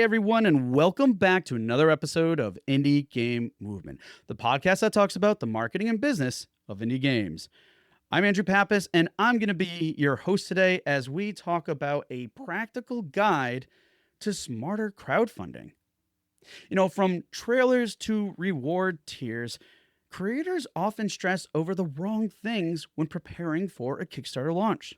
everyone, and welcome back to another episode of Indie Game Movement, the podcast that talks about the marketing and business of indie games. I'm Andrew Pappas, and I'm going to be your host today as we talk about a practical guide to smarter crowdfunding. From trailers to reward tiers, creators often stress over the wrong things when preparing for a Kickstarter launch.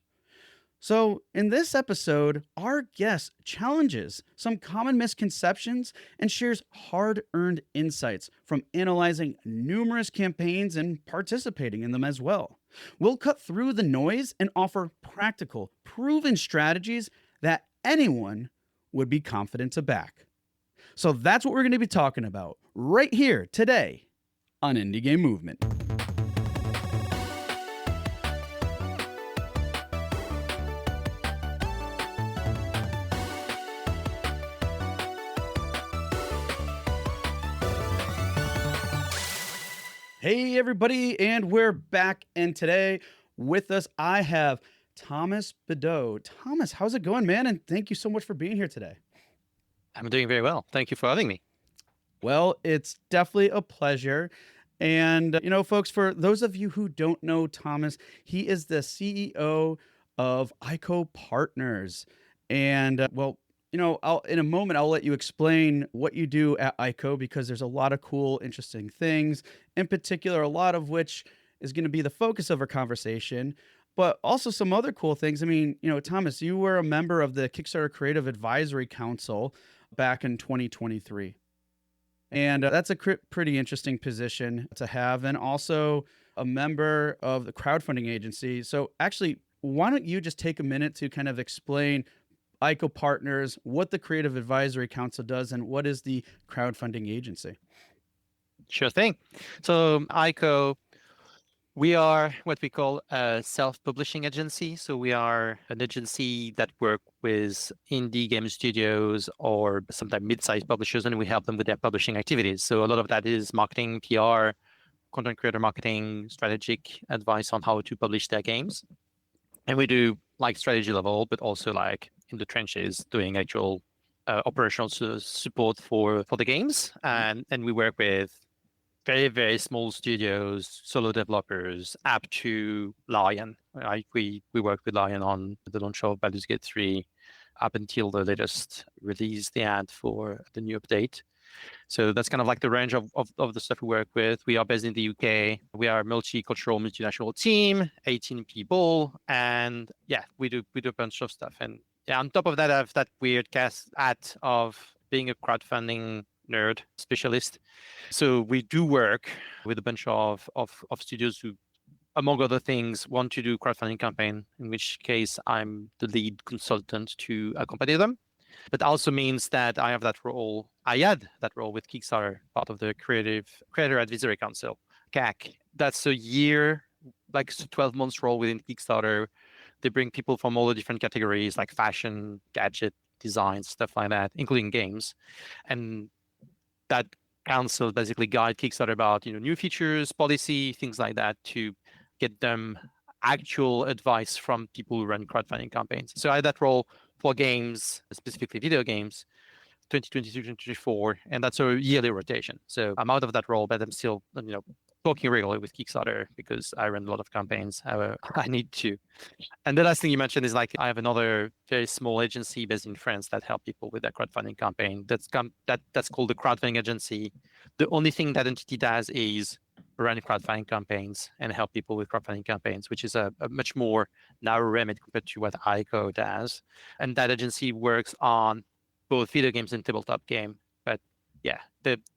So, in this episode, our guest challenges some common misconceptions and shares hard earned insights from analyzing numerous campaigns and participating in them as well. We'll cut through the noise and offer practical, proven strategies that anyone would be confident to back. So, that's what we're going to be talking about right here today on Indie Game Movement. Hey, everybody, and we're back. And today with us, I have Thomas Bidaux. Thomas, how's it going, man? And thank you so much for being here today. I'm doing very well. Thank you for having me. Well, it's definitely a pleasure. And, folks, for those of you who don't know Thomas, he is the CEO of ICO Partners. And, in a moment, I'll let you explain what you do at ICO because there's a lot of cool, interesting things, in particular, a lot of which is going to be the focus of our conversation, but also some other cool things. I mean, Thomas, you were a member of the Kickstarter Creative Advisory Council back in 2023. And that's a pretty interesting position to have, and also a member of the crowdfunding agency. So actually, why don't you just take a minute to kind of explain ICO Partners, what the Creative Advisory Council does, and what is the crowdfunding agency? Sure thing. So ICO, we are what we call a self-publishing agency. So we are an agency that work with indie game studios or sometimes mid-sized publishers, and we help them with their publishing activities. So a lot of that is marketing, PR, content creator marketing, strategic advice on how to publish their games. And we do like strategy level, but also like in the trenches doing actual operational support for the games. And we work with very, very small studios, solo developers, up to Lion. Right? We worked with Lion on the launch of Baldur's Gate 3 up until the latest release they had for the new update. So that's kind of like the range of the stuff we work with. We are based in the UK. We are a multicultural, multinational team, 18 people. And yeah, we do a bunch of stuff. And yeah, on top of that, I have that weird cast hat of being a crowdfunding nerd specialist. So we do work with a bunch of studios who, among other things, want to do crowdfunding campaign, in which case I'm the lead consultant to accompany them. But also means that I have that role. I had that role with Kickstarter, part of the Creator Advisory Council, CAC. That's a year, like 12 months role within Kickstarter. They bring people from all the different categories like fashion, gadget, design, stuff like that, including games. And that council basically guide Kickstarter about new features, policy, things like that to get them actual advice from people who run crowdfunding campaigns. So I had that role for games, specifically video games, 2022, 2024, and that's a yearly rotation. So I'm out of that role, but I'm still, talking regularly with Kickstarter because I run a lot of campaigns. I need to. And the last thing you mentioned is like I have another very small agency based in France that help people with their crowdfunding campaign. That's called the crowdfunding agency. The only thing that entity does is run crowdfunding campaigns and help people with crowdfunding campaigns, which is a much more narrow remit compared to what ICO does. And that agency works on both video games and tabletop game. But yeah,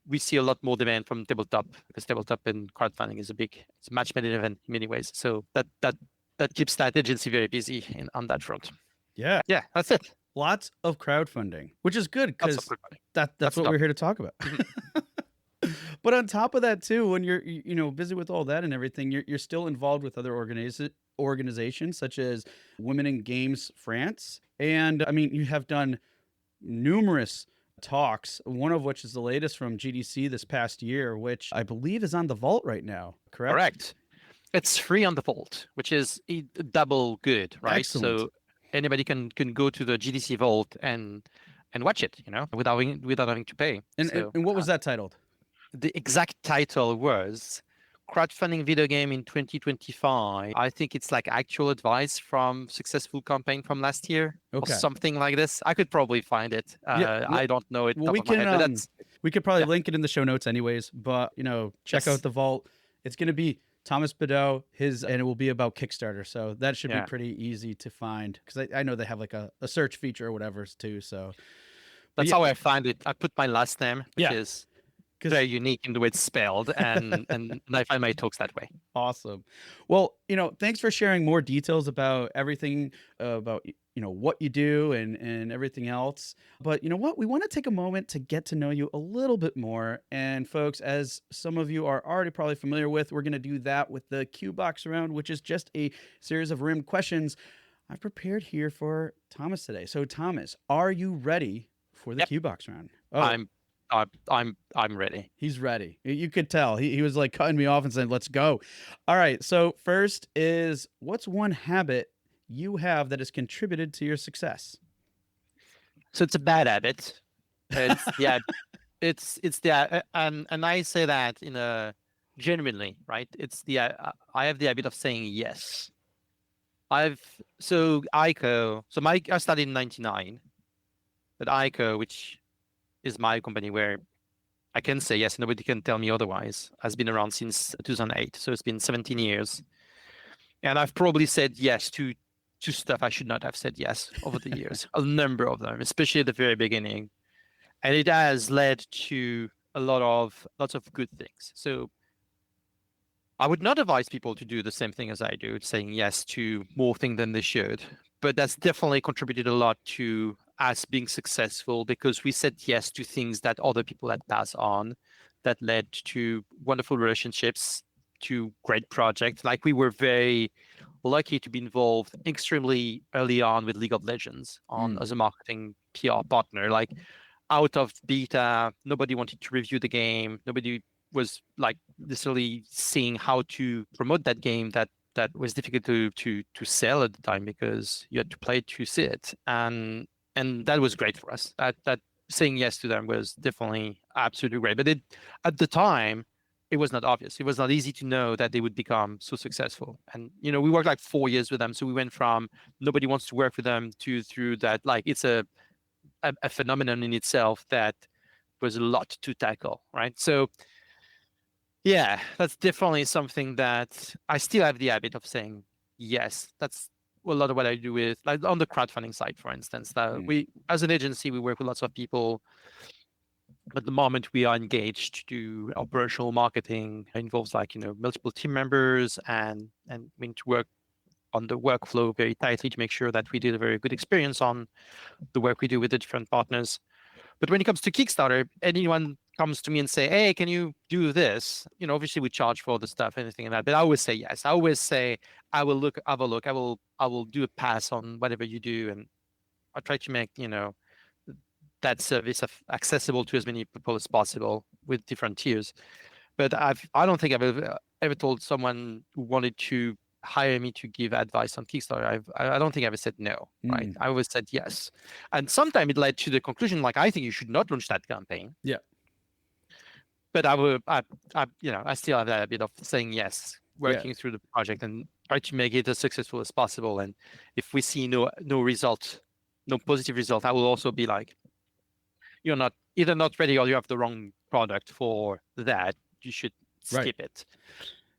we see a lot more demand from tabletop because tabletop and crowdfunding is it's a match made event in many ways. So that keeps that agency very busy on that front. Yeah, that's it. Lots of crowdfunding, which is good because that's what we're here to talk about. But on top of that too, when you're busy with all that and everything, you're still involved with other organizations such as Women in Games France, and I mean you have done numerous talks, one of which is the latest from GDC this past year, which I believe is on the vault right now. Correct. It's free on the vault, which is double good, right? Excellent. So anybody can go to the GDC vault and and watch it, without having to pay. So And what was that titled? the exact title was Crowdfunding Video Game in 2025. I think it's like actual advice from successful campaign from last year or Okay. something like this. I could probably find it. Yeah. I don't know it Well, top we of my can head, but that's we could probably yeah. link it in the show notes anyways, but check out Yes. the vault. It's going to be Thomas Bidaux, and it will be about Kickstarter. So that should be Yeah. pretty easy to find because I know they have like a search feature or whatever too. So That's how I find it. I put my last name, which Yeah. is very unique in the way it's spelled, and I find my talks that way. Awesome. Well, thanks for sharing more details about everything about what you do and everything else. But you know what? We want to take a moment to get to know you a little bit more. And folks, as some of you are already probably familiar with, we're going to do that with the Q box round, which is just a series of rimmed questions I've prepared here for Thomas today. So Thomas, are you ready for the Yep. Q box round? Oh, I'm ready. he's ready. You could tell. He was like cutting me off and saying, "Let's go." All right. So first is, what's one habit you have that has contributed to your success? So it's a bad habit. It's yeah, it's the and I say that in a genuinely, right? It's the I have the habit of saying yes. I started in '99, but ICO, which is my company where I can say yes, nobody can tell me otherwise, has been around since 2008. So it's been 17 years. And I've probably said yes to stuff I should not have said yes over the years, a number of them, especially at the very beginning. And it has led to lots of good things. So I would not advise people to do the same thing as I do, saying yes to more things than they should. But that's definitely contributed a lot to us being successful because we said yes to things that other people had passed on, that led to wonderful relationships, to great projects. Like we were very lucky to be involved extremely early on with League of Legends as a marketing PR partner. Like out of beta, nobody wanted to review the game. Nobody was like necessarily seeing how to promote that game that was difficult to sell at the time because you had to play to see it. And that was great for us. That saying yes to them was definitely absolutely great. But at the time, it was not obvious. It was not easy to know that they would become so successful. And we worked like 4 years with them. So we went from nobody wants to work with them to through that, like it's a phenomenon in itself that was a lot to tackle, right? So yeah, that's definitely something that I still have the habit of saying yes. That's a lot of what I do with, like on the crowdfunding side, for instance. We, as an agency, we work with lots of people. But the moment we are engaged to do operational marketing, it involves like multiple team members and we need to work on the workflow very tightly to make sure that we did a very good experience on the work we do with the different partners. But when it comes to Kickstarter, anyone comes to me and say, "Hey, can you do this?" Obviously we charge for the stuff, anything like that. But I always say yes. I always say I will have a look. I will do a pass on whatever you do, and I try to make that service accessible to as many people as possible with different tiers. But I don't think I've ever told someone who wanted to hire me to give advice on Kickstarter. I don't think I ever said no, right? I always said yes. And sometimes it led to the conclusion, like, I think you should not launch that campaign. Yeah. But I still have that bit of saying yes, working through the project and try to make it as successful as possible. And if we see no result, no positive result, I will also be like, you're not either not ready or you have the wrong product for that. You should skip it.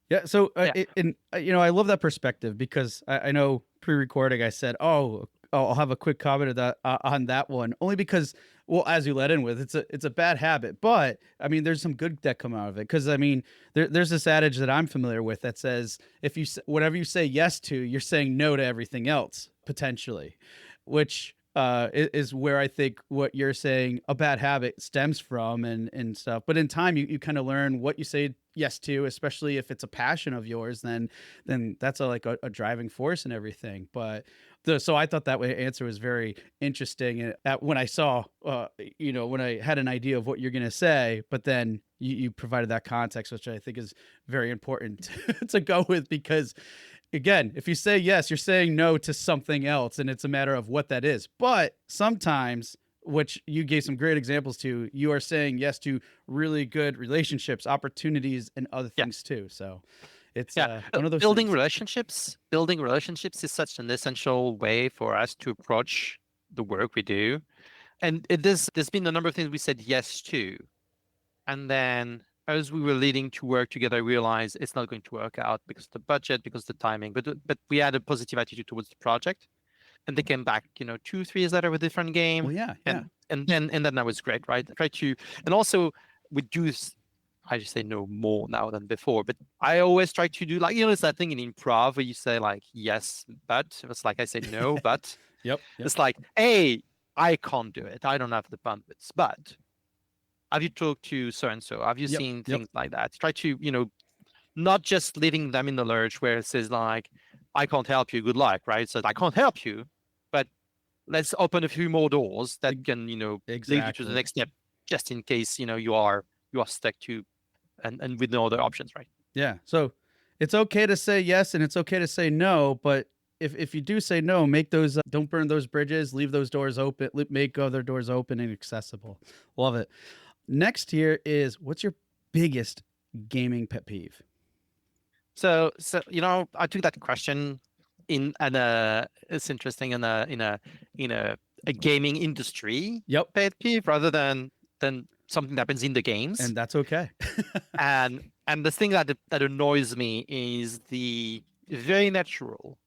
Yeah. So, I love that perspective because I know pre-recording I said, I'll have a quick comment of that on that one, only because, well, as you led in with, it's a bad habit, but I mean, there's some good that come out of it. Cause I mean, there's this adage that I'm familiar with that says, whatever you say yes to, you're saying no to everything else potentially, which is where I think what you're saying a bad habit stems from and stuff. But in time, you kind of learn what you say yes to, especially if it's a passion of yours, then that's a driving force and everything. But so I thought that answer was very interesting. And when I saw, when I had an idea of what you're going to say, but then you provided that context, which I think is very important to go with, because again, if you say yes, you're saying no to something else, and it's a matter of what that is. But sometimes which you gave some great examples to, you are saying yes to really good relationships, opportunities, and other Yeah. things too. So it's Yeah. one of those Building things. relationships is such an essential way for us to approach the work we do. And there's been a number of things we said yes to. And then as we were leading to work together, I realized it's not going to work out because of the budget, because of the timing. But we had a positive attitude towards the project. And they came back, 2, 3 years later with a different game. Well, yeah, yeah. And then that was great, right? I try to, and also we do I just say no more now than before, but I always try to do, like, it's that thing in improv where you say like yes, but it's like I say no, but Yep, yep, it's like, hey, I can't do it. I don't have the bandwidth. But have you talked to so and so? Have you yep, seen yep. things like that? Try to, not just leaving them in the lurch where it says like, I can't help you, good luck, right? So I can't help you, but let's open a few more doors that can, lead you to the Exactly. next step, just in case, you are stuck to and with no other options, right? Yeah. So it's okay to say yes and it's okay to say no, but if you do say no, make those don't burn those bridges, leave those doors open, make other doors open and accessible. Love it. Next here is, what's your biggest gaming pet peeve? So I took that question in and it's interesting in a gaming industry Yep. pet peeve rather than something that happens in the games. And that's okay. And the thing that annoys me is the very natural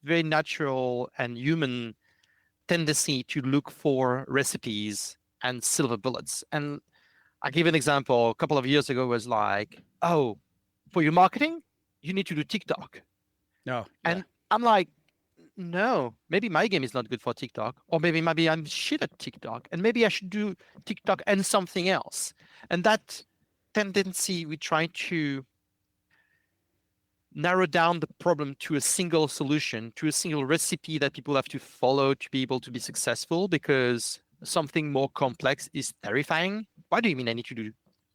and human tendency to look for recipes and silver bullets. And I give an example. A couple of years ago was like, oh, for your marketing, you need to do TikTok. No, yeah. And I'm like, no, maybe my game is not good for TikTok, or maybe I'm shit at TikTok, and maybe I should do TikTok and something else. And that tendency, we try to narrow down the problem to a single solution, to a single recipe that people have to follow to be able to be successful, because something more complex is terrifying. Why do you mean I need to do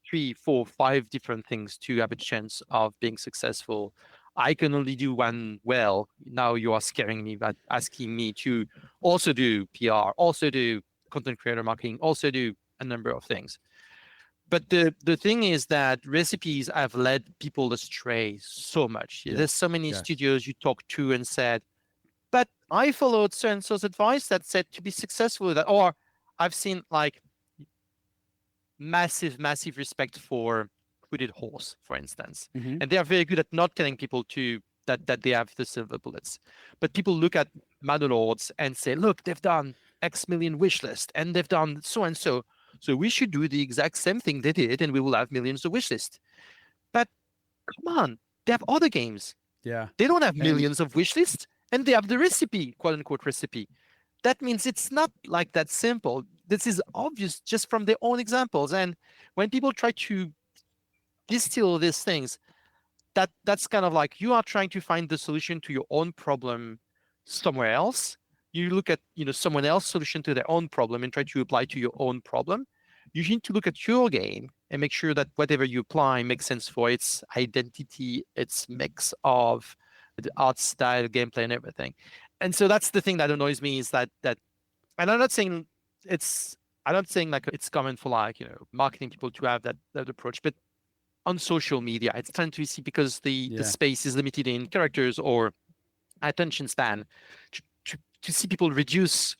3, 4, 5 different things to have a chance of being successful? I can only do one well. Now you are scaring me by asking me to also do PR, also do content creator marketing, also do a number of things. But the thing is that recipes have led people astray so much. Yeah. There's so many Yes. studios you talk to and said, but I followed so and so's advice that said to be successful with that. Or I've seen like massive respect for Hooded Horse, for instance. Mm-hmm. And they are very good at not telling people to that they have the silver bullets. But people look at Lords and say, look, they've done X million wish list and they've done so and so. So we should do the exact same thing they did and we will have millions of wish list. But come on, they have other games. Yeah. They don't have And millions of wish lists and they have the recipe, quote unquote recipe. That means it's not like that simple. This is obvious just from their own examples. And when people try to distill these things, that's kind of like you are trying to find the solution to your own problem somewhere else. You look at someone else's solution to their own problem and try to apply to your own problem. You need to look at your game and make sure that whatever you apply makes sense for its identity, its mix of the art style, gameplay, and everything. And so that's the thing that annoys me is that and I'm not saying like it's common for like marketing people to have that approach, but on social media, it's tend to see because the yeah. space is limited in characters or attention span to see people reduce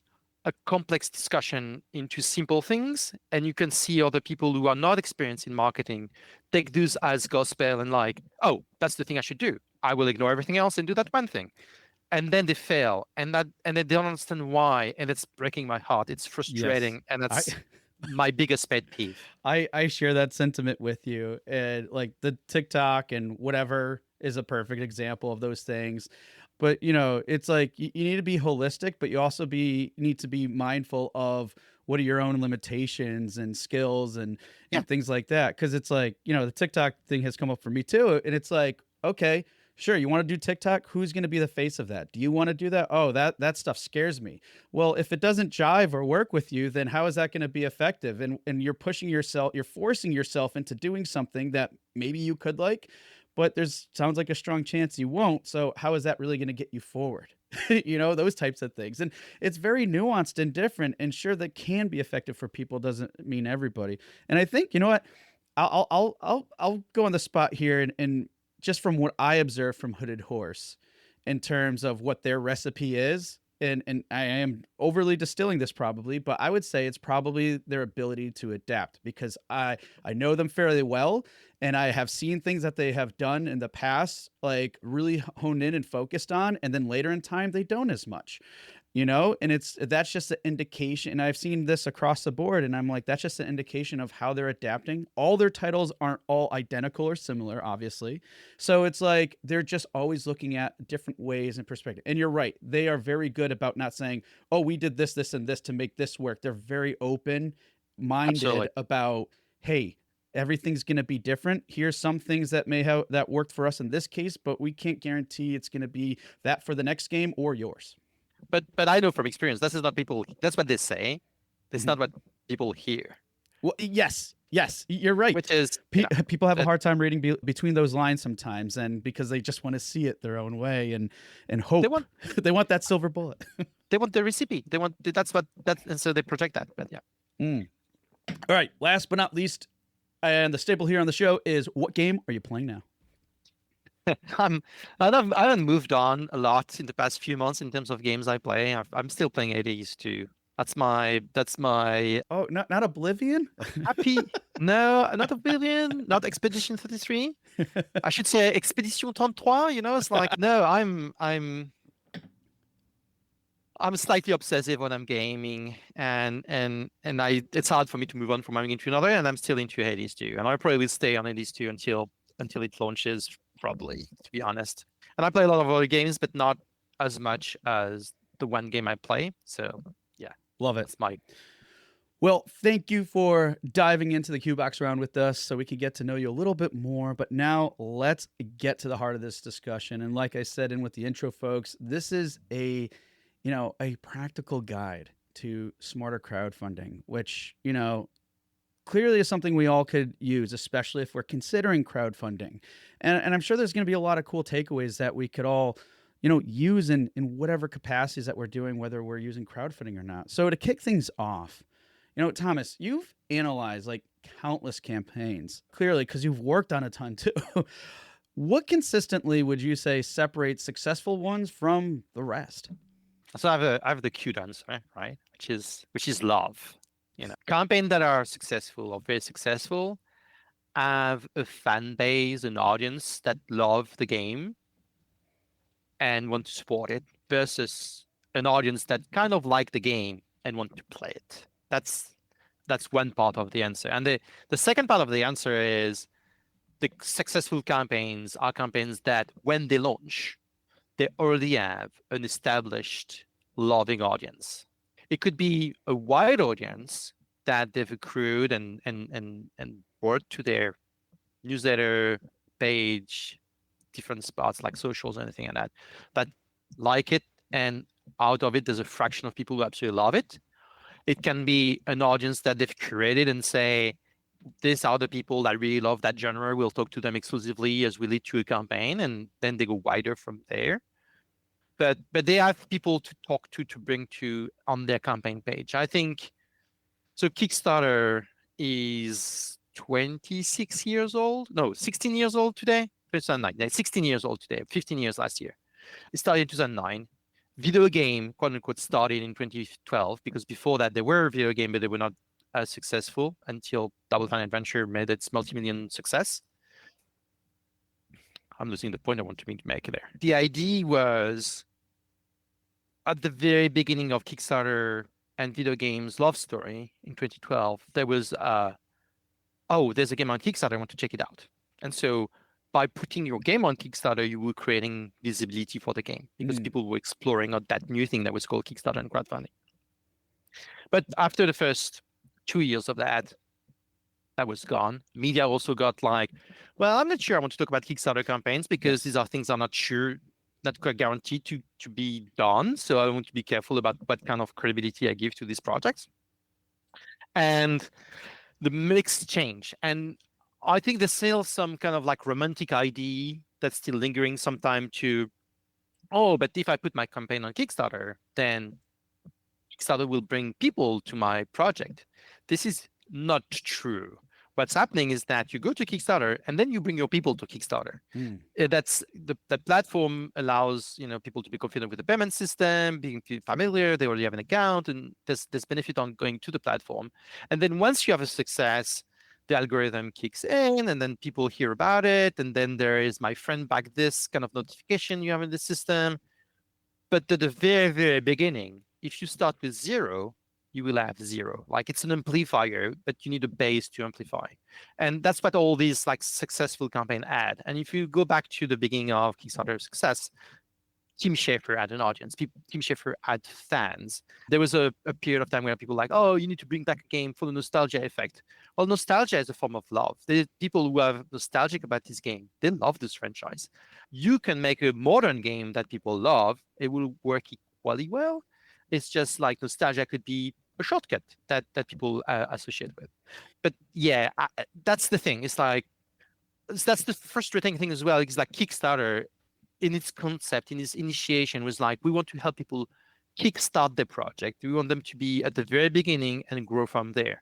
a complex discussion into simple things, and you can see other people who are not experienced in marketing take those as gospel and like, oh, that's the thing I should do. I will ignore everything else and do that one thing. And then they fail, and they don't understand why, and it's breaking my heart. It's Yes. frustrating, and I that's my biggest pet peeve. I share that sentiment with you. And like the TikTok and whatever is a perfect example of those things. But it's like you need to be holistic, but you also need to be mindful of what are your own limitations and skills and Yeah. things like that. Cause it's like, the TikTok thing has come up for me too. And it's like, okay, sure, you want to do TikTok? Who's going to be the face of that? Do you want to do that? Oh, that stuff scares me. Well, if it doesn't jive or work with you, then how is that going to be effective? And you're pushing yourself, you're forcing yourself into doing something that maybe you could like, but sounds like a strong chance you won't. So how is that really going to get you forward? those types of things. And it's very nuanced and different. And sure, that can be effective for people, doesn't mean everybody. And I think, you know what, I'll go on the spot here, and just from what I observed from Hooded Horse in terms of what their recipe is. And I am overly distilling this probably, but I would say it's probably their ability to adapt, because I know them fairly well, and I have seen things that they have done in the past, like really honed in and focused on, and then later in time they don't as much. And that's just an indication, and I've seen this across the board, and I'm like, that's just an indication of how they're adapting. All their titles aren't all identical or similar, obviously, so it's like they're just always looking at different ways and perspective. And you're right, they are very good about not saying, oh, we did this and this to make this work. They're very open minded Absolutely. about, hey, everything's going to be different. Here's some things that may have that worked for us in this case, but we can't guarantee it's going to be that for the next game or yours. But I know from experience, this is not people. That's what they say. It's Mhm. not what people hear. Well, yes, you're right. Which is People have a that hard time reading between those lines sometimes, and because they just want to see it their own way and hope they want they want that silver bullet. they want the recipe. They want and so they project that. But yeah, Mm. All right. Last but not least, and the staple here on the show is, what game are you playing now? I haven't moved on a lot in the past few months in terms of games I play. I'm still playing Hades 2. That's my Oh, not Oblivion. happy. No, not Oblivion, not Expedition 33. I should say Expedition 33. It's like no, I'm slightly obsessive when I'm gaming, and it's hard for me to move on from one into another, and I'm still into Hades 2, and I probably will stay on Hades 2 until it launches, probably, to be honest. And I play a lot of other games, but not as much as the one game I play. So yeah, Love it. that's my. Well, thank you for diving into the Q-Box round with us so we could get to know you a little bit more. But now let's get to the heart of this discussion. And like I said in with the intro, folks, this is a practical guide to smarter crowdfunding, which, clearly is something we all could use, especially if we're considering crowdfunding. And I'm sure there's going to be a lot of cool takeaways that we could all, use in whatever capacities that we're doing, whether we're using crowdfunding or not. So to kick things off, Thomas, you've analyzed like countless campaigns, clearly, because you've worked on a ton too. What consistently would you say separates successful ones from the rest? So I have the cute answer, right? Which is love. Campaigns that are successful or very successful have a fan base, an audience that love the game and want to support it, versus an audience that kind of like the game and want to play it. That's one part of the answer. And the second part of the answer is the successful campaigns are campaigns that when they launch, they already have an established loving audience. It could be a wide audience that they've accrued and brought to their newsletter page, different spots like socials, anything like that like it, and out of it, there's a fraction of people who absolutely love it. It can be an audience that they've curated and say, these are the people that really love that genre. We'll talk to them exclusively as we lead to a campaign, and then they go wider from there. But they have people to talk to bring to on their campaign page. I think so. Kickstarter is 26 years old. No, 16 years old today. 2009. 16 years old today. 15 years last year. It started in 2009. Video game, quote unquote, started in 2012, because before that there were video game, but they were not as successful until Double Fine Adventure made its multi-million success. I'm losing the point I want to make there. The idea was, at the very beginning of Kickstarter and video games love story in 2012, there was there's a game on Kickstarter, I want to check it out. And so by putting your game on Kickstarter, you were creating visibility for the game, because people were exploring that new thing that was called Kickstarter and crowdfunding. But after the first 2 years of that was gone. Media also got like, well, I'm not sure I want to talk about Kickstarter campaigns, because these are things I'm not sure, not quite guaranteed to be done. So I want to be careful about what kind of credibility I give to these projects. And the mix changed. And I think there's still some kind of like romantic idea that's still lingering sometime to oh, but if I put my campaign on Kickstarter, then Kickstarter will bring people to my project. This is not true. What's happening is that you go to Kickstarter and then you bring your people to Kickstarter. Mm. That's the platform allows people to be confident with the payment system, being familiar. They already have an account, and there's benefit on going to the platform. And then once you have a success, the algorithm kicks in, and then people hear about it, and then there is my friend back this kind of notification you have in the system. But at the very, very beginning, if you start with zero, you will have zero. Like it's an amplifier, but you need a base to amplify. And that's what all these like successful campaign add. And if you go back to the beginning of Kickstarter success, Tim Schafer had an audience. Tim Schafer had fans. There was a period of time where people were like, oh, you need to bring back a game for the nostalgia effect. Well, nostalgia is a form of love. The people who are nostalgic about this game, they love this franchise. You can make a modern game that people love. It will work equally well. It's just like nostalgia could be a shortcut that people associate with. But yeah, that's the thing. It's like, that's the frustrating thing as well. It's like Kickstarter in its concept, in its initiation, was like, we want to help people kickstart their project. We want them to be at the very beginning and grow from there.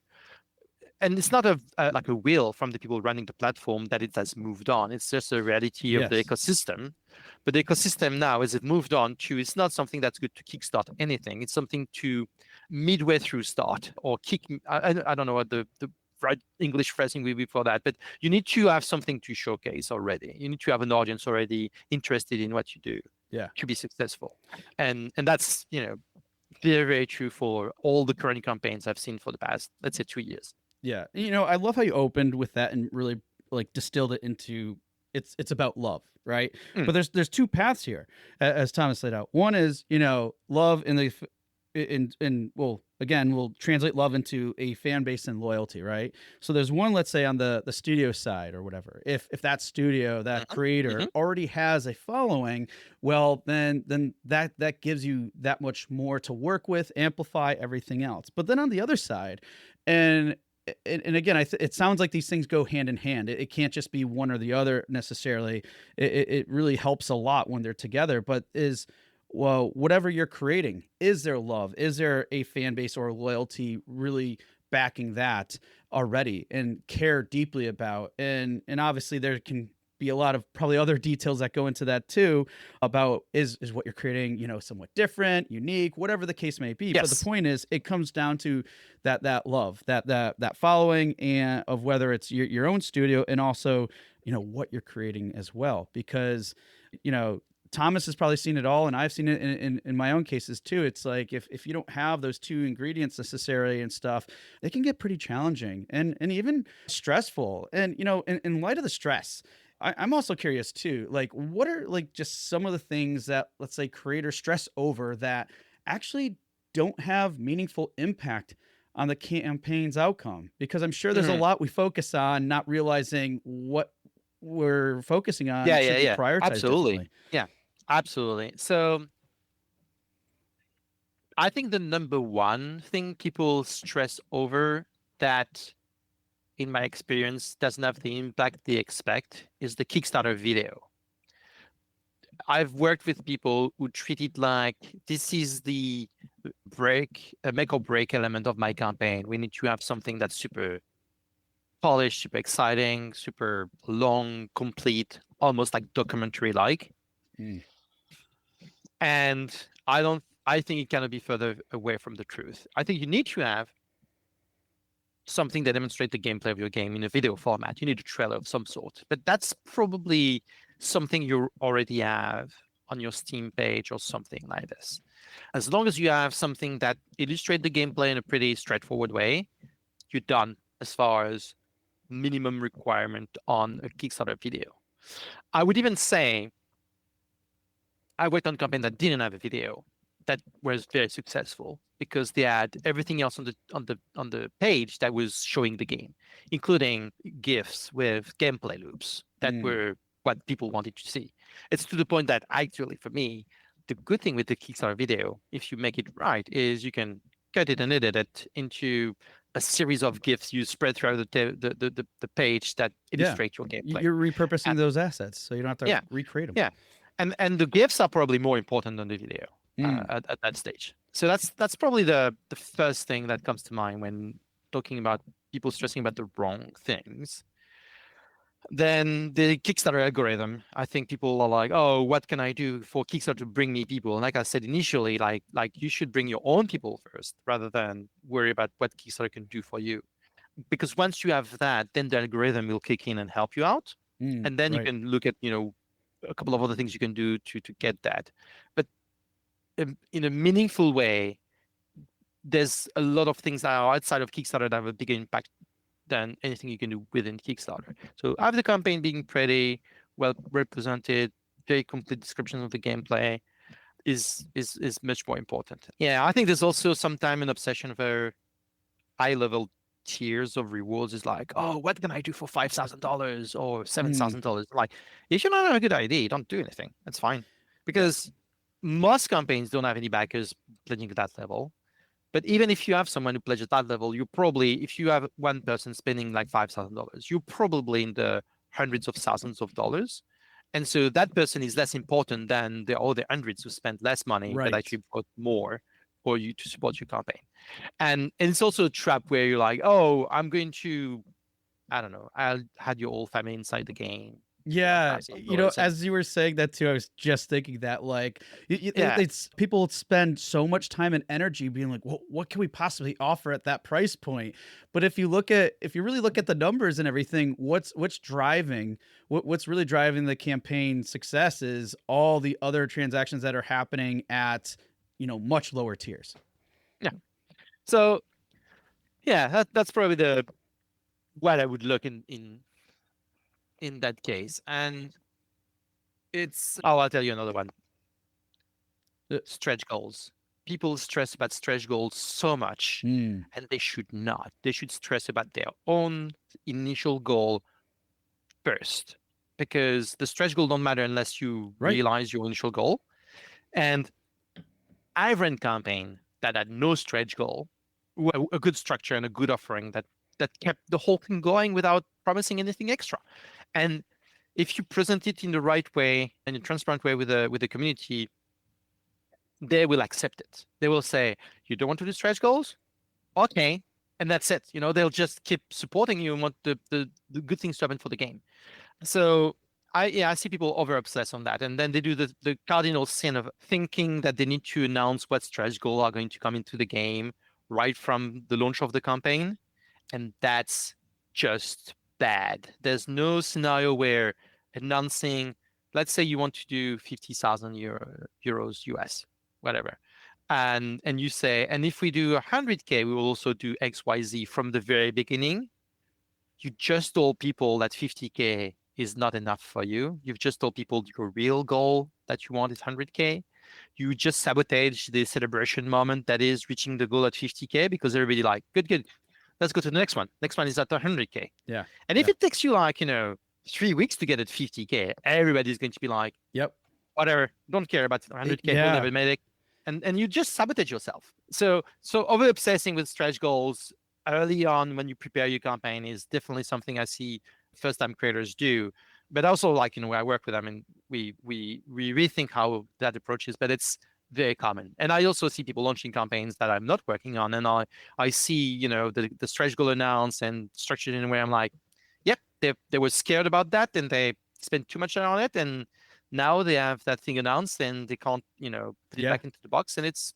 And it's not like a will from the people running the platform that it has moved on. It's just a reality of the Yes. ecosystem. But the ecosystem now, as it moved on to, it's not something that's good to kickstart anything. It's something to midway through start or kick. I don't know what the right English phrasing will be for that, but you need to have something to showcase already. You need to have an audience already interested in what you do to be successful. And that's, very, very true for all the current campaigns I've seen for the past, let's say, 2 years. Yeah. I love how you opened with that and really like distilled it into it's about love, right? But there's two paths here, as Thomas laid out. One is, love in well, again, we'll translate love into a fan base and loyalty, right? So there's one, let's say on the studio side or whatever. If that studio, that creator already has a following, well, then that gives you that much more to work with, amplify everything else. But then on the other side, and again, it sounds like these things go hand in hand. It can't just be one or the other necessarily. It really helps a lot when they're together. But well, whatever you're creating, is there love? Is there a fan base or loyalty really backing that already and care deeply about? And obviously there can be a lot of probably other details that go into that too about is what you're creating, somewhat different, unique, whatever the case may be. Yes. But the point is, it comes down to that love, that following, and of whether it's your own studio and also, what you're creating as well. Because, Thomas has probably seen it all, and I've seen it in my own cases too. It's like if you don't have those two ingredients necessarily and stuff, it can get pretty challenging and even stressful. And in light of the stress, I'm also curious too, like what are like just some of the things that, let's say, creators stress over that actually don't have meaningful impact on the campaign's outcome? Because I'm sure there's a lot we focus on, not realizing what we're focusing on should be prioritized absolutely differently. Yeah, absolutely. So I think the number one thing people stress over that, in my experience, doesn't have the impact they expect is the Kickstarter video. I've worked with people who treat it like this is the make or break element of my campaign. We need to have something that's super polished, super exciting, super long, complete, almost like documentary-like. And I think it cannot be further away from the truth. I think you need to have something that demonstrates the gameplay of your game in a video format. You need a trailer of some sort, but that's probably something you already have on your Steam page or something like this. As long as you have something that illustrates the gameplay in a pretty straightforward way, you're done as far as minimum requirement on a Kickstarter video. I would even say I worked on a campaign that didn't have a video that was very successful because they had everything else on the page that was showing the game, including GIFs with gameplay loops that were what people wanted to see. It's to the point that actually, for me, the good thing with the Kickstarter video, if you make it right, is you can cut it and edit it into a series of GIFs you spread throughout the page that illustrate your gameplay. You're repurposing those assets, so you don't have to recreate them. Yeah. and the gifts are probably more important than the video Mm, at that stage. So that's probably the first thing that comes to mind when talking about people stressing about the wrong things. Then the Kickstarter algorithm, I think people are like, oh, what can I do for Kickstarter to bring me people? And like I said initially, like you should bring your own people first rather than worry about what Kickstarter can do for you. Because once you have that, then the algorithm will kick in and help you out. And then you right. can look at, a couple of other things you can do to get that. But in a meaningful way, there's a lot of things that are outside of Kickstarter that have a bigger impact than anything you can do within Kickstarter. So have the campaign being pretty well represented, very complete description of the gameplay is much more important. Yeah, I think there's also sometimes an obsession for high level tiers of rewards is like, oh, what can I do for $5,000 or Mm, $7,000? Like, if you don't have a good idea, don't do anything. That's fine. yeah, Because most campaigns don't have any backers pledging at that level. But even if you have someone who pledges that level, you probably, if you have one person spending like $5,000, you're probably in the hundreds of thousands of dollars. And so that person is less important than the other hundreds who spent less money but right. actually brought more for you to support your campaign. And it's also a trap where you're like, oh, I'm going to, I don't know, I'll have your whole family inside the game for like Yeah, $5,000. And as you were saying that too, I was just thinking that like yeah, it's people spend so much time and energy being like, well, what can we possibly offer at that price point? But if you really look at the numbers and everything, what's really driving the campaign success is all the other transactions that are happening at much lower tiers. yeah. So yeah, that's probably the what I would look in that case. And it's, oh, I'll tell you another one. Uh, Stretch goals. People stress about stretch goals so much, mm, and they should not. They should stress about their own initial goal first, because the stretch goal don't matter unless you right. realize your initial goal. And I've run campaign that had no stretch goal, a good structure and a good offering that kept the whole thing going without promising anything extra. And if you present it in the right way and a transparent way with the community, they will accept it. They will say, "You don't want to do stretch goals? Okay." And that's it. They'll just keep supporting you and want the good things to happen for the game. So I see people over obsess on that. And then they do the cardinal sin of thinking that they need to announce what stretch goals are going to come into the game right from the launch of the campaign. And that's just bad. There's no scenario where announcing, let's say you want to do 50,000 euros US, whatever. And you say, and if we do 100K, we will also do XYZ from the very beginning. You just told people that 50K is not enough for you. You've just told people your real goal that you want is 100K. You just sabotage the celebration moment that is reaching the goal at 50K because everybody like, good, let's go to the next one. Next one is at 100K. Yeah. And if Yeah. it takes you like, 3 weeks to get at 50K, everybody's going to be like, Yep. whatever, don't care about 100K, we'll Yeah. never make it. And you just sabotage yourself. So over obsessing with stretch goals early on when you prepare your campaign is definitely something I see first time creators do. But also like, I work with them and we rethink how that approach is, but it's very common. And I also see people launching campaigns that I'm not working on. And I see, the stretch goal announced and structured in a way I'm like, yep, they were scared about that and they spent too much time on it. And now they have that thing announced and they can't, put it Yeah. back into the box. And it's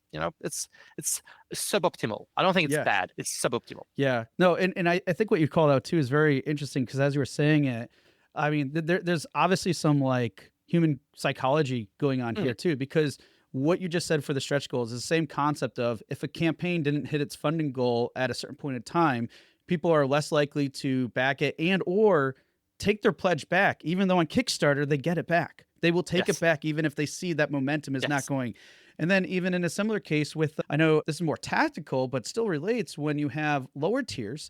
suboptimal. I don't think it's Yeah. bad. It's suboptimal. Yeah. No, and I think what you called out too is very interesting because as you were saying it, I mean, there's obviously some like human psychology going on Mm, here too, because what you just said for the stretch goals is the same concept of if a campaign didn't hit its funding goal at a certain point in time, people are less likely to back it and or take their pledge back, even though on Kickstarter they get it back. They will take it yes. back even if they see that momentum is not Yes. going. And then even in a similar case with, I know this is more tactical, but still relates when you have lower tiers.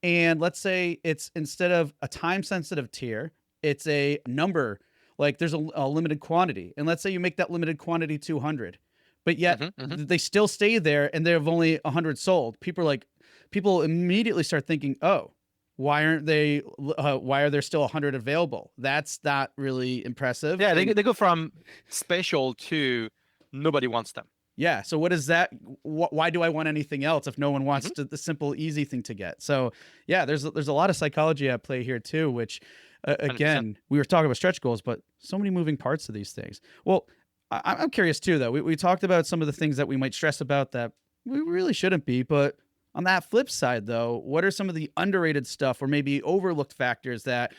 And let's say it's instead of a time sensitive tier, it's a number, like there's a limited quantity. And let's say you make that limited quantity 200, but yet Hmm. Hmm. they still stay there and they have only 100 sold. People immediately start thinking, oh, why aren't they? Why are there still 100 available? That's not really impressive. Yeah, And they go from special to nobody wants them. yeah, so what is that? Why do I want anything else if no one wants Hmm. the simple, easy thing to get? So yeah, there's a lot of psychology at play here too. Which 100%. again, we were talking about stretch goals, but so many moving parts to these things. Well, I'm curious too, though. We talked about some of the things that we might stress about that we really shouldn't be, but on that flip side, though, what are some of the underrated stuff or maybe overlooked factors that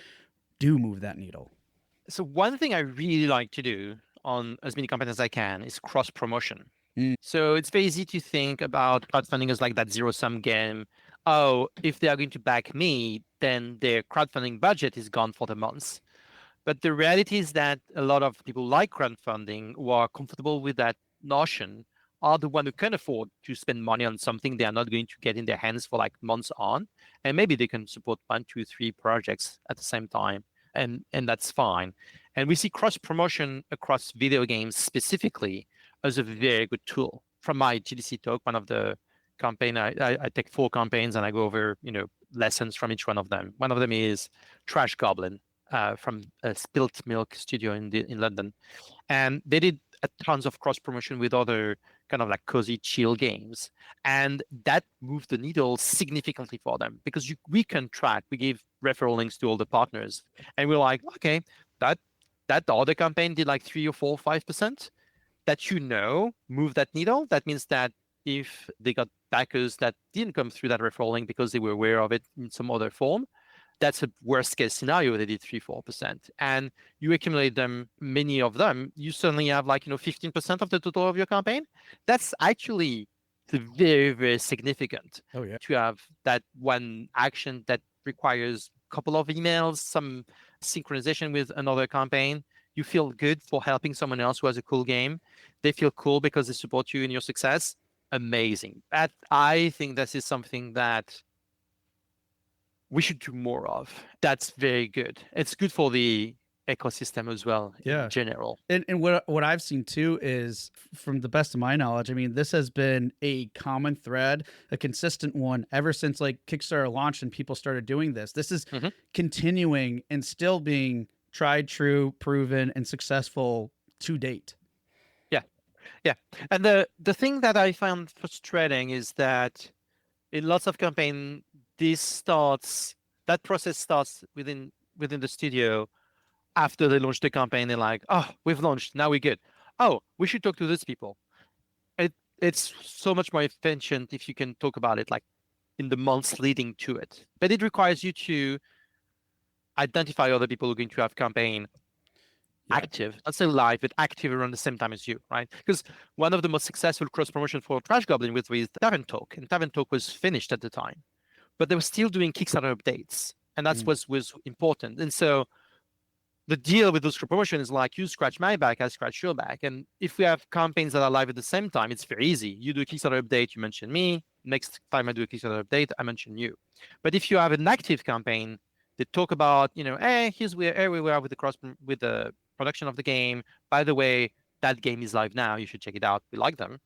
do move that needle? So one thing I really like to do on as many campaigns as I can is cross promotion. Mm. So it's very easy to think about crowdfunding as like that zero sum game. Oh, if they are going to back me, then their crowdfunding budget is gone for the month. But the reality is that a lot of people like crowdfunding who are comfortable with that notion are the one who can afford to spend money on something they are not going to get in their hands for like months on. And maybe they can support one, two, three projects at the same time. And that's fine. And we see cross promotion across video games specifically as a very good tool. From my GDC talk, one of the campaign, I take 4 campaigns and I go over, lessons from each one of them. One of them is Trash Goblin from Spilt Milk Studio in London, and they did a tons of cross promotion with other kind of like cozy chill games, and that moved the needle significantly for them because we can track. We gave referral links to all the partners, and we're like, okay, that that other campaign did like 3 or 4, 5%. That move that needle. That means that if they got backers that didn't come through that referral link because they were aware of it in some other form, that's a worst case scenario. They did 3, 4%, and you accumulate them, many of them, you suddenly have like 15% of the total of your campaign. That's actually very, very significant Oh yeah. to have that one action that requires a couple of emails, some synchronization with another campaign. You feel good for helping someone else who has a cool game. They feel cool because they support you in your success. Amazing. I think this is something that we should do more of. That's very good. It's good for the ecosystem as well in Yeah. general. And what I've seen too is, from the best of my knowledge, I mean, this has been a common thread, a consistent one ever since like Kickstarter launched and people started doing this. This is Hmm. continuing and still being tried, true, proven, and successful to date. Yeah, yeah. And the thing that I found frustrating is that in lots of campaign, that process starts within the studio after they launch the campaign. They're like, oh, we've launched, now we're good. Oh, we should talk to these people. It's so much more efficient if you can talk about it like in the months leading to it. But it requires you to identify other people who are going to have campaign Yeah. active, not say live, but active around the same time as you, right? Because one of the most successful cross promotion for Trash Goblin was with Tavern Talk, and Tavern Talk was finished at the time, but they were still doing Kickstarter updates, and that's Mm. what was important. And so the deal with those cross promotion is like, you scratch my back, I scratch your back. And if we have campaigns that are live at the same time, it's very easy. You do a Kickstarter update, you mention me. Next time I do a Kickstarter update, I mention you. But if you have an active campaign, they talk about, hey, here's where we are with the production of the game. By the way, that game is live now. You should check it out. We like them.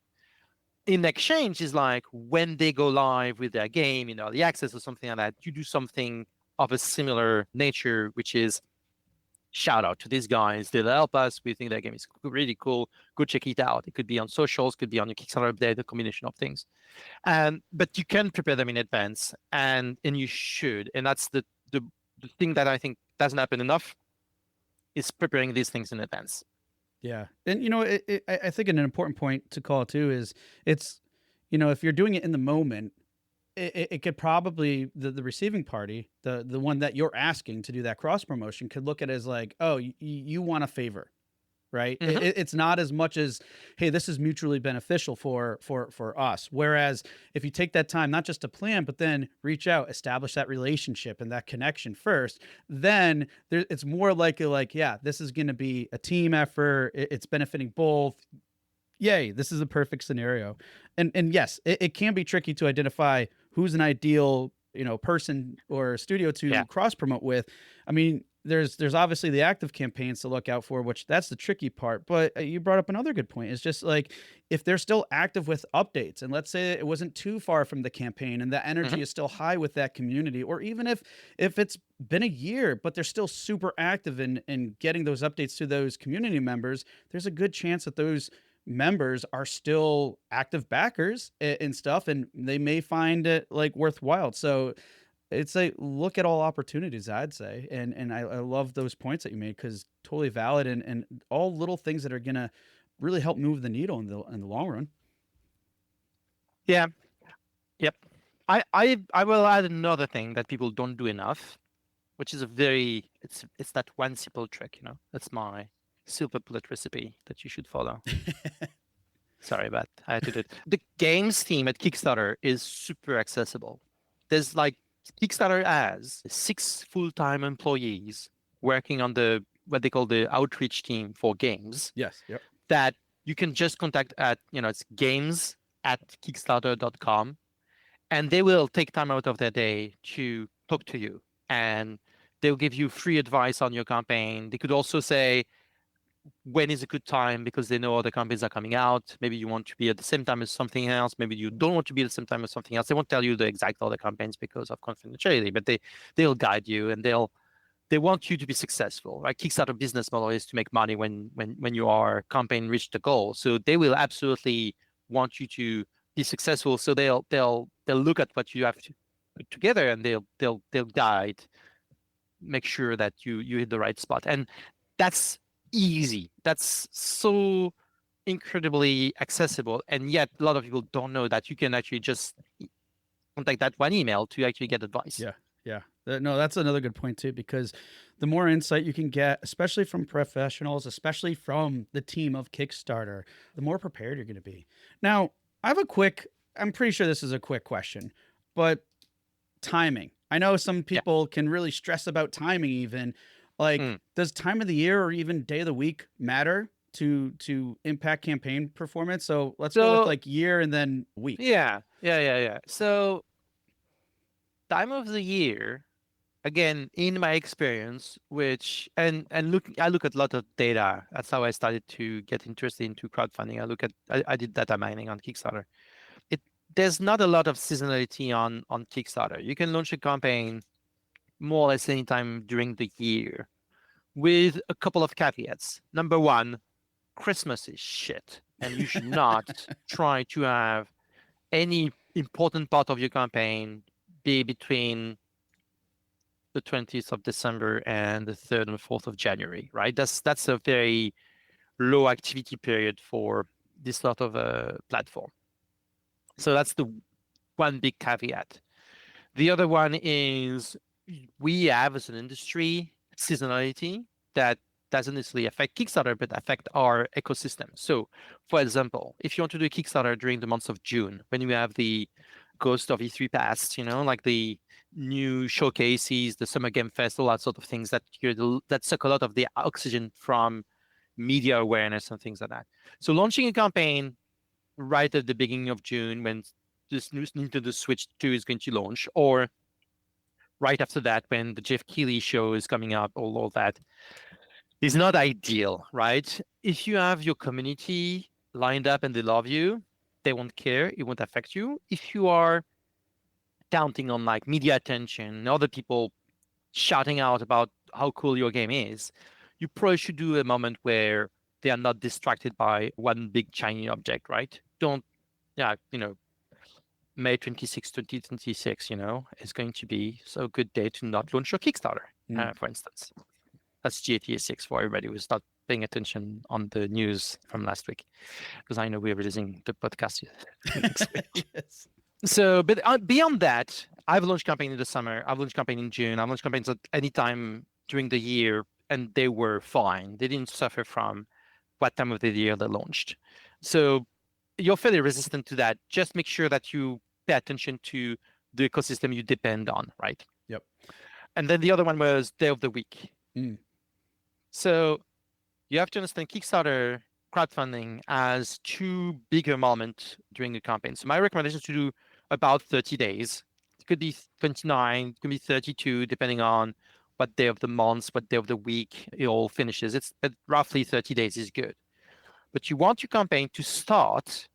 In exchange is like when they go live with their game, the access or something like that, you do something of a similar nature, which is shout out to these guys. They'll help us. We think their game is really cool. Go check it out. It could be on socials, could be on your Kickstarter update, a combination of things. But you can prepare them in advance, and you should. And that's the thing that I think doesn't happen enough is preparing these things in advance. Yeah. And, I think an important point to call too is it's, if you're doing it in the moment, it could probably the receiving party, the one that you're asking to do that cross promotion, could look at it as like, oh, you want a favor, right? Hmm. It's not as much as, hey, this is mutually beneficial for us. Whereas if you take that time not just to plan, but then reach out, establish that relationship and that connection first, then it's more likely like, yeah, this is going to be a team effort. It's benefiting both. Yay, this is a perfect scenario. And yes, it can be tricky to identify who's an ideal person or studio to Yeah. cross promote with. I mean, there's obviously the active campaigns to look out for, which that's the tricky part. But you brought up another good point. It's just like if they're still active with updates, and let's say it wasn't too far from the campaign, and the Mhm. energy is still high with that community, or even if it's been a year, but they're still super active in getting those updates to those community members, there's a good chance that those members are still active backers and stuff, and they may find it like worthwhile. So it's a look at all opportunities, I'd say, and I love those points that you made because totally valid and all little things that are gonna really help move the needle in the long run. Yeah. Yep. I will add another thing that people don't do enough, which is a very it's that one simple trick, you know. That's my silver bullet recipe that you should follow. Sorry about I had to do it. The games team at Kickstarter is super accessible. There's like Kickstarter has 6 full-time employees working on the what they call the outreach team for games Yes. Yep. that you can just contact at, it's games@kickstarter.com, and they will take time out of their day to talk to you, and they'll give you free advice on your campaign. They could also say when is a good time because they know other campaigns are coming out. Maybe you want to be at the same time as something else. Maybe you don't want to be at the same time as something else. They won't tell you the exact other campaigns because of confidentiality, but they'll guide you, and they want you to be successful, right? Kickstarter business model is to make money when your campaign reached the goal. So they will absolutely want you to be successful. So they'll look at what you have to put together, and they'll guide, make sure that you hit the right spot. And that's easy. That's so incredibly accessible. And yet a lot of people don't know that you can actually just contact that one email to actually get advice. Yeah. Yeah. No, that's another good point too, because the more insight you can get, especially from professionals, especially from the team of Kickstarter, the more prepared you're going to be. Now, I have a quick, I'm pretty sure this is a quick question, but timing. I know some Yeah. people can really stress about timing even. Like, Mm. does time of the year or even day of the week matter to impact campaign performance? So let's go with So like year and then week. yeah. So time of the year, again, in my experience, which and look, I look at a lot of data. That's how I started to get interested into crowdfunding. I did data mining on Kickstarter. It There's not a lot of seasonality on Kickstarter. You can launch a campaign more or less anytime during the year, with a couple of caveats. Number one, Christmas is shit, and you should not try to have any important part of your campaign be between the 20th of December and the 3rd and 4th of January, right? That's a very low activity period for this sort of a platform. So that's the one big caveat. The other one is we have as an industry seasonality that doesn't necessarily affect Kickstarter, but affect our ecosystem. So, for example, if you want to do a Kickstarter during the months of June, when you have the Ghost of E3 Past, like the new showcases, the Summer Game Fest, all that sort of things that suck a lot of the oxygen from media awareness and things like that. So launching a campaign right at the beginning of June when this new Nintendo Switch 2 is going to launch, or right after that when the Jeff Keighley show is coming up, all that is not ideal, right? If you have your community lined up and they love you, they won't care, it won't affect you. If you are counting on like media attention, other people shouting out about how cool your game is, you probably should do a moment where they are not distracted by one big shiny object, right? Don't, yeah, May 26, 2026, is going to be so good day to not launch your Kickstarter, Mm. for instance. That's GTA 6 for everybody who's not paying attention on the news from last week, because I know we're releasing the podcast next week. Yes. So, but beyond that, I've launched campaign in the summer. I've launched campaign in June. I've launched campaigns at any time during the year, and they were fine. They didn't suffer from what time of the year they launched. So you're fairly resistant to that. Just make sure that you pay attention to the ecosystem you depend on, right? Yep. And then the other one was day of the week. Mm. So you have to understand Kickstarter crowdfunding as two bigger moments during the campaign. So my recommendation is to do about 30 days. It could be 29, it could be 32, depending on what day of the month, what day of the week it all finishes. It's roughly 30 days is good. But you want your campaign to start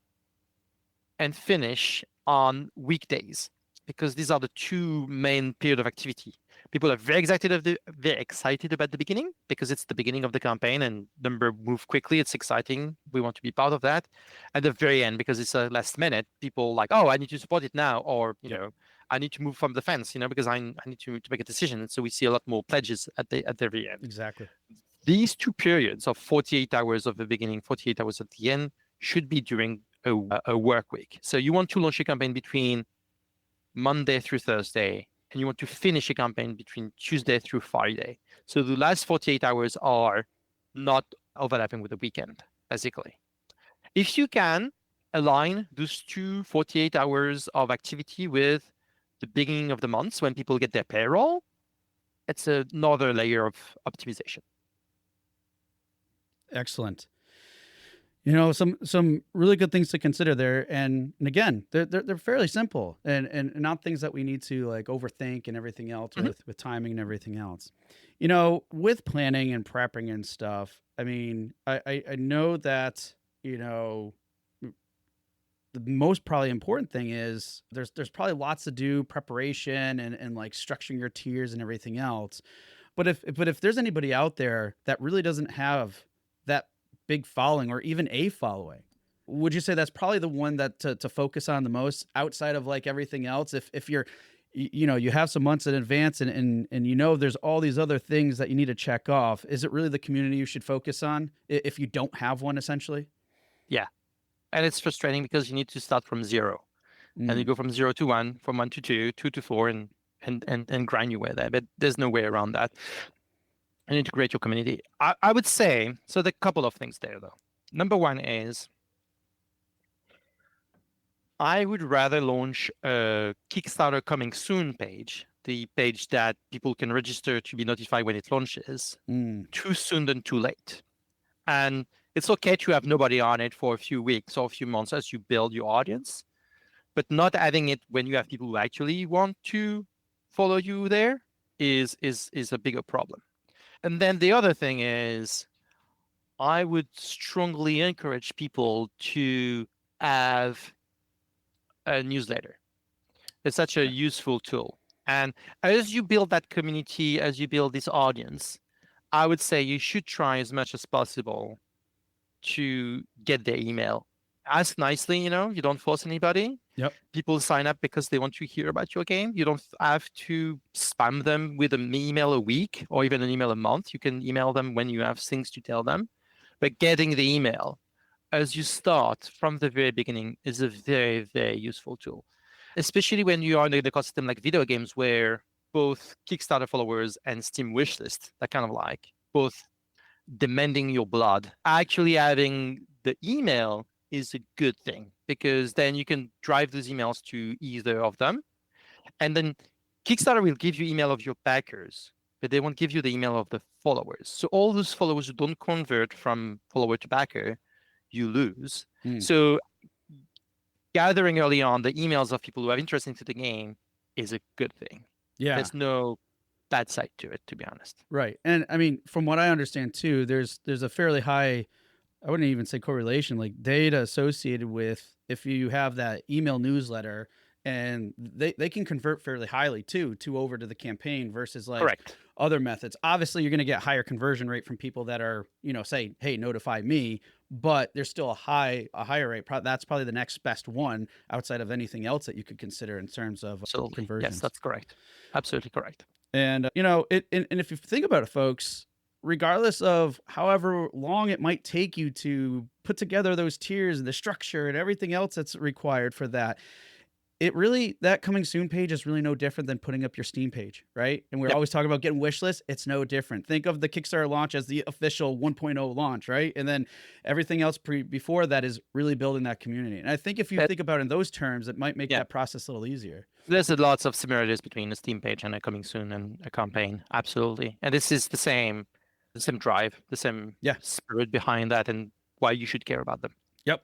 and finish on weekdays, because these are the two main period of activity. People are very excited about the beginning because it's the beginning of the campaign and number move quickly. It's exciting. We want to be part of that. At the very end, because it's a last minute, people like, oh, I need to support it now, or I need to move from the fence, because I need to make a decision. So we see a lot more pledges at the very end. Exactly. These two periods of 48 hours of the beginning, 48 hours at the end, should be during a work week. So you want to launch a campaign between Monday through Thursday, and you want to finish a campaign between Tuesday through Friday. So the last 48 hours are not overlapping with the weekend, basically. If you can align those two 48 hours of activity with the beginning of the months when people get their payroll, it's another layer of optimization. Excellent. Some really good things to consider there, and again, they're fairly simple, and not things that we need to like overthink and everything else with timing and everything else. With planning and prepping and stuff. I mean, I know that the most probably important thing is there's probably lots to do, preparation and like structuring your tiers and everything else. But if there's anybody out there that really doesn't have that big following or even a following, would you say that's probably the one that to focus on the most outside of like everything else? If you're you have some months in advance and there's all these other things that you need to check off, is it really the community you should focus on if you don't have one, essentially? Yeah. And it's frustrating because you need to start from zero. And you go from 0 to 1, from 1 to 2, 2 to 4, and grind your way there. But there's no way around that. And integrate your community. I would say, so there are a couple of things there, though. Number one is, I would rather launch a Kickstarter coming soon page, the page that people can register to be notified when it launches, too soon than too late. And it's okay to have nobody on it for a few weeks or a few months as you build your audience, but not adding it when you have people who actually want to follow you there is a bigger problem. And then the other thing is, I would strongly encourage people to have a newsletter. It's such a useful tool. And as you build that community, as you build this audience, I would say you should try as much as possible to get their email. Ask nicely, you don't force anybody. Yep. People sign up because they want to hear about your game. You don't have to spam them with an email a week or even an email a month. You can email them when you have things to tell them. But getting the email as you start from the very beginning is a very, very useful tool, especially when you are in the ecosystem like video games, where both Kickstarter followers and Steam wishlist, that kind of like both demanding your blood. Actually having the email is a good thing, because then you can drive those emails to either of them. And then Kickstarter will give you email of your backers, but they won't give you the email of the followers. So all those followers who don't convert from follower to backer, you lose. So gathering early on the emails of people who are interested into the game is a good thing. Yeah. There's no bad side to it, to be honest. Right. And I mean, from what I understand too, there's a fairly high, I wouldn't even say correlation, like data associated with if you have that email newsletter, and they can convert fairly highly too over to the campaign versus like Correct. Other methods. Obviously, you're going to get higher conversion rate from people that are, say, hey, notify me, but there's still a higher rate. That's probably the next best one outside of anything else that you could consider in terms of conversions. Yes, that's correct. Absolutely correct. And, and if you think about it, folks, regardless of however long it might take you to put together those tiers and the structure and everything else that's required for that, that coming soon page is really no different than putting up your Steam page, right? And we're always talking about getting wish lists. It's no different. Think of the Kickstarter launch as the official 1.0 launch, right? And then everything else before that is really building that community. And I think if you think about it in those terms, it might make that process a little easier. There's lots of similarities between a Steam page and a coming soon and a campaign. Absolutely. And this is the same drive, the same spirit behind that, and why you should care about them. Yep.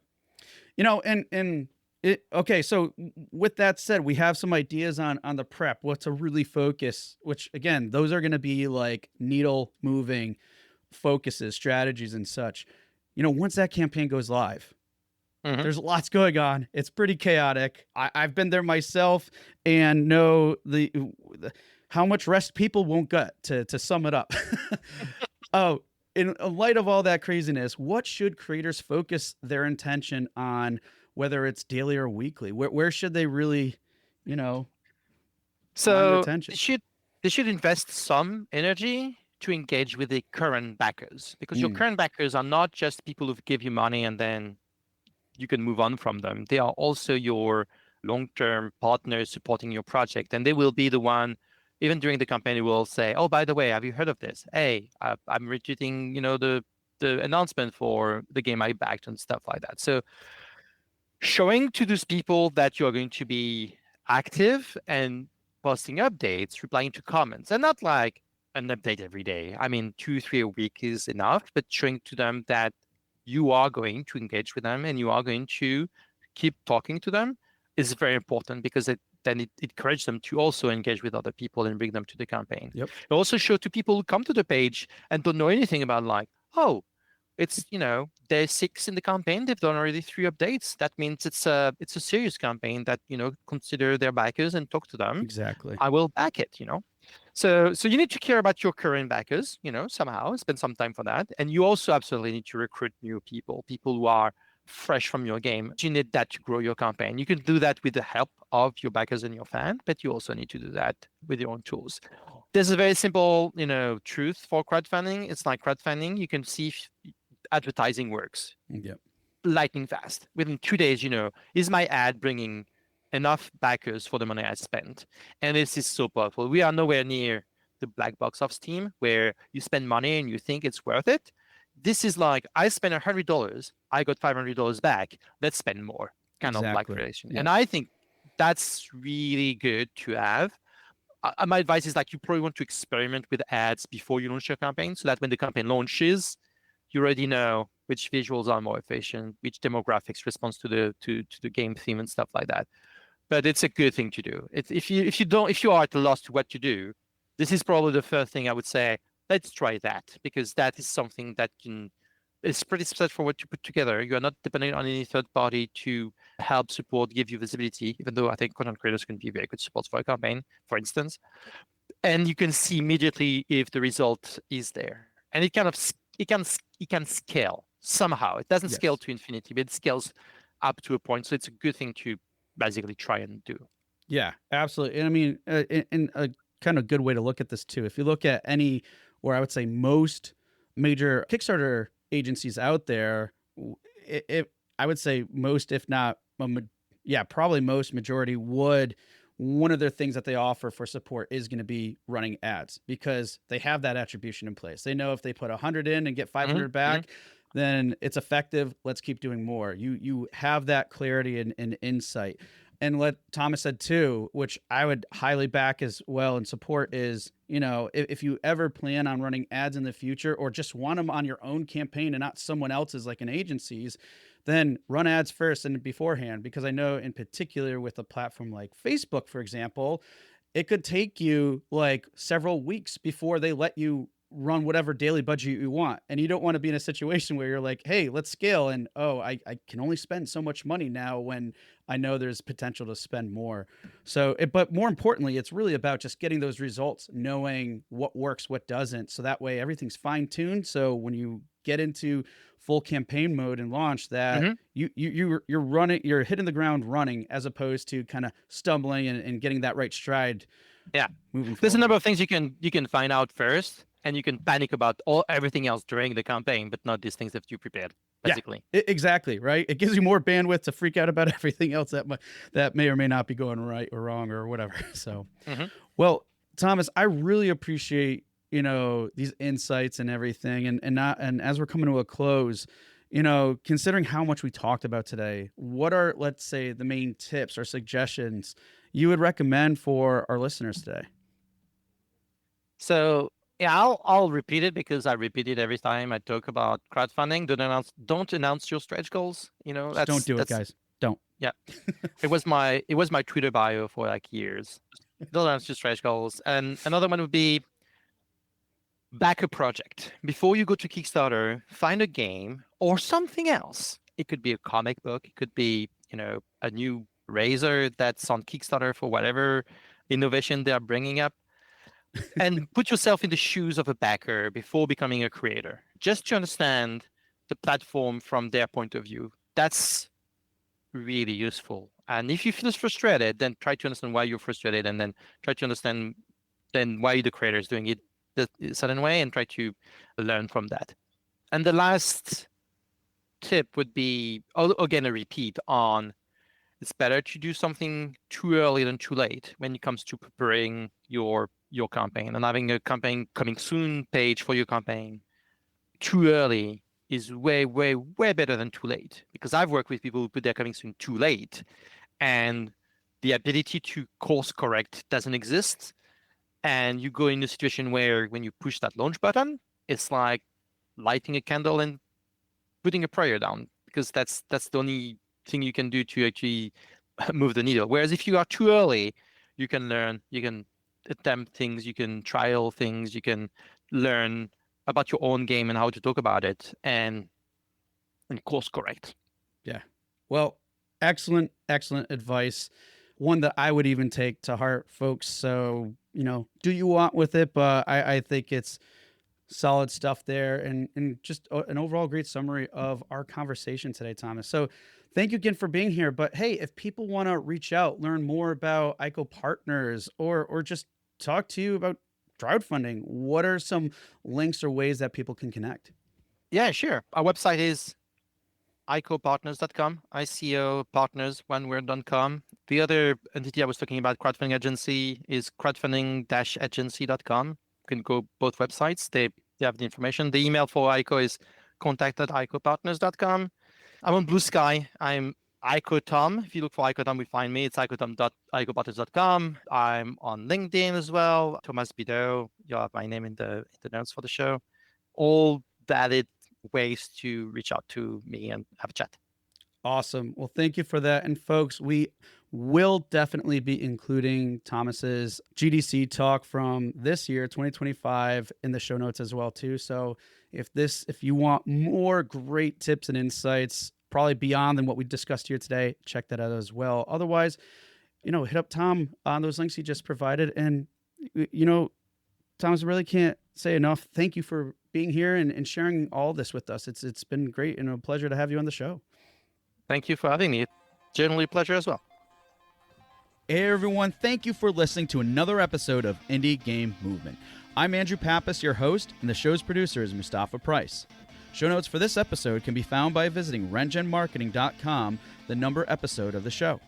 And Okay, so with that said, we have some ideas on the prep, what to really focus, which again, those are going to be like needle moving focuses, strategies, and such. Once that campaign goes live, Hmm. there's lots going on. It's pretty chaotic. I've been there myself and know the how much rest people won't get. To sum it up, oh, in light of all that craziness, what should creators focus their intention on, whether it's daily or weekly? Where should they really, you know, align their So attention? they should invest some energy to engage with the current backers, because your Mm, current backers are not just people who give you money and then you can move on from them. They are also your long-term partners supporting your project, and they will be the one, even during the campaign, they will say, "Oh, by the way, have you heard of this? Hey, I'm retweeting, the announcement for the game I backed and stuff like that." So showing to those people that you're going to be active and posting updates, replying to comments, and not like an update every day. I mean, 2, 3 a week is enough, but showing to them that you are going to engage with them and you are going to keep talking to them is very important, because then it encourages them to also engage with other people and bring them to the campaign. yep, It also show to people who come to the page and don't know anything about, like, oh, it's, day 6 in the campaign. They've done already 3 updates. That means it's a serious campaign that, consider their backers and talk to them. exactly. I will back it. So you need to care about your current backers, somehow spend some time for that. And you also absolutely need to recruit new people who are fresh from your game. You need that to grow your campaign. You can do that with the help of your backers and your fan, but you also need to do that with your own tools. There's a very simple, truth for crowdfunding. It's like crowdfunding. You can see if advertising works Yep, lightning fast. Within 2 days, is my ad bringing enough backers for the money I spent? And this is so powerful. We are nowhere near the black box of Steam, where you spend money and you think it's worth it. This is like, I spent $100, I got $500 back. Let's spend more, kind of like exactly. relation. Yep, And I think that's really good to have. My advice is, like, you probably want to experiment with ads before you launch your campaign, so that when the campaign launches, you already know which visuals are more efficient, which demographics responds to the game theme and stuff like that. But it's a good thing to do. If you are at a loss to what to do, this is probably the first thing I would say. Let's try that, because that is something that it's pretty straightforward to put together. You are not depending on any third party to help support, give you visibility, even though I think content creators can be very good support for a campaign, for instance. And you can see immediately if the result is there. And it can scale somehow. It doesn't scale yes. to infinity, but it scales up to a point. So it's a good thing to basically try and do. Yeah, absolutely. And I mean, in a kind of good way to look at this too. If you look at any, or I would say most major Kickstarter agencies out there, I would say most, if not, yeah, probably most majority would. One of their things that they offer for support is going to be running ads, because they have that attribution in place. They know if they put 100 in and get Hmm. 500 Hmm. back, then it's effective. Let's keep doing more. You have that clarity and insight. And what Thomas said too, which I would highly back as well and support, is, if you ever plan on running ads in the future, or just want them on your own campaign and not someone else's, like an agency's, then run ads first and beforehand. Because I know in particular with a platform like Facebook, for example, it could take you like several weeks before they let you run whatever daily budget you want. And you don't want to be in a situation where you're like, hey, let's scale. And I can only spend so much money now, when I know there's potential to spend more. So, but more importantly, it's really about just getting those results, knowing what works, what doesn't. So that way everything's fine tuned. So when you get into full campaign mode and launch, that Hmm. you're hitting the ground running, as opposed to kind of stumbling and getting that right stride Yeah. moving There's a forward. number of things you can find out first, and you can panic about everything else during the campaign, but not these things that you prepared, Yeah, basically. exactly. Right. It gives you more bandwidth to freak out about everything else that may or may not be going right or wrong or whatever. So, Hmm. well, Thomas, I really appreciate, these insights and everything. And as we're coming to a close, considering how much we talked about today, what are, let's say, the main tips or suggestions you would recommend for our listeners today? So yeah, I'll repeat it, because I repeat it every time I talk about crowdfunding. Don't announce your stretch goals. Just don't do it, That's guys. Don't. Yeah. It was my Twitter bio for like years. Those are just stretch goals. And another one would be back a project. Before you go to Kickstarter, find a game or something else. It could be a comic book. It could be, a new razor that's on Kickstarter for whatever innovation they are bringing up. And put yourself in the shoes of a backer before becoming a creator, just to understand the platform from their point of view. That's really useful. And if you feel frustrated, then try to understand why you're frustrated, and then try to understand then why the creator is doing it a certain way, and try to learn from that. And the last tip would be, again, a repeat on it's better to do something too early than too late when it comes to preparing your campaign and having a campaign coming soon page for your campaign. Too early is way, way, way better than too late, because I've worked with people who put their coming soon too late, and the ability to course correct doesn't exist. And you go in a situation where when you push that launch button, it's like lighting a candle and putting a prayer down, because that's the only thing you can do to actually move the needle. Whereas if you are too early, you can learn, you can attempt things, you can trial things, you can learn about your own game and how to talk about it, and course correct. Yeah. Well, excellent advice. One that I would even take to heart, folks. So, do you want with it? But I think it's solid stuff there, and just an overall great summary of our conversation today, Thomas. So thank you again for being here. But hey, if people want to reach out, learn more about ICO Partners, or just talk to you about crowdfunding, what are some links or ways that people can connect? Yeah, sure. Our website is icopartners.com, ICO partners, one word.com. The other entity I was talking about, crowdfunding agency, is crowdfunding-agency.com. You can go both websites. They have the information. The email for ICO is contact@icopartners.com. I'm on Blue Sky. I'm ICOTom. If you look for ICOTom, we find me. It's icotom.icopartners.com. I'm on LinkedIn as well. Thomas Bidaux. You'll have my name in the notes for the show. All valid ways to reach out to me and have a chat. Awesome. Well, thank you for that. And folks, we will definitely be including Thomas's GDC talk from this year, 2025, in the show notes as well too. So if you want more great tips and insights, probably beyond than what we discussed here today, check that out as well. Otherwise, hit up Tom on those links he just provided. And, Thomas, I really can't say enough. Thank you for being here and sharing all this with us. It's been great and a pleasure to have you on the show. Thank you for having me. It's generally a pleasure as well. Hey everyone, thank you for listening to another episode of Indie Game Movement. I'm Andrew Pappas, your host, and the show's producer is Mustafa Price. Show notes for this episode can be found by visiting rengenmarketing.com, the number episode of the show.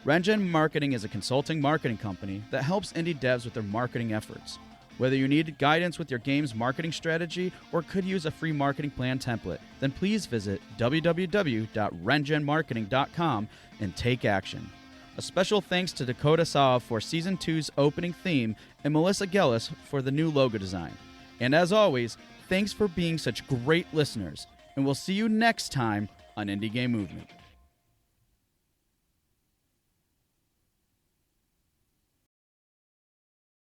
Rengen Marketing is a consulting marketing company that helps indie devs with their marketing efforts. Whether you need guidance with your game's marketing strategy or could use a free marketing plan template, then please visit www.rengenmarketing.com and take action. A special thanks to Dakota Saab for Season 2's opening theme and Melissa Gellis for the new logo design. And as always, thanks for being such great listeners, and we'll see you next time on Indie Game Movement.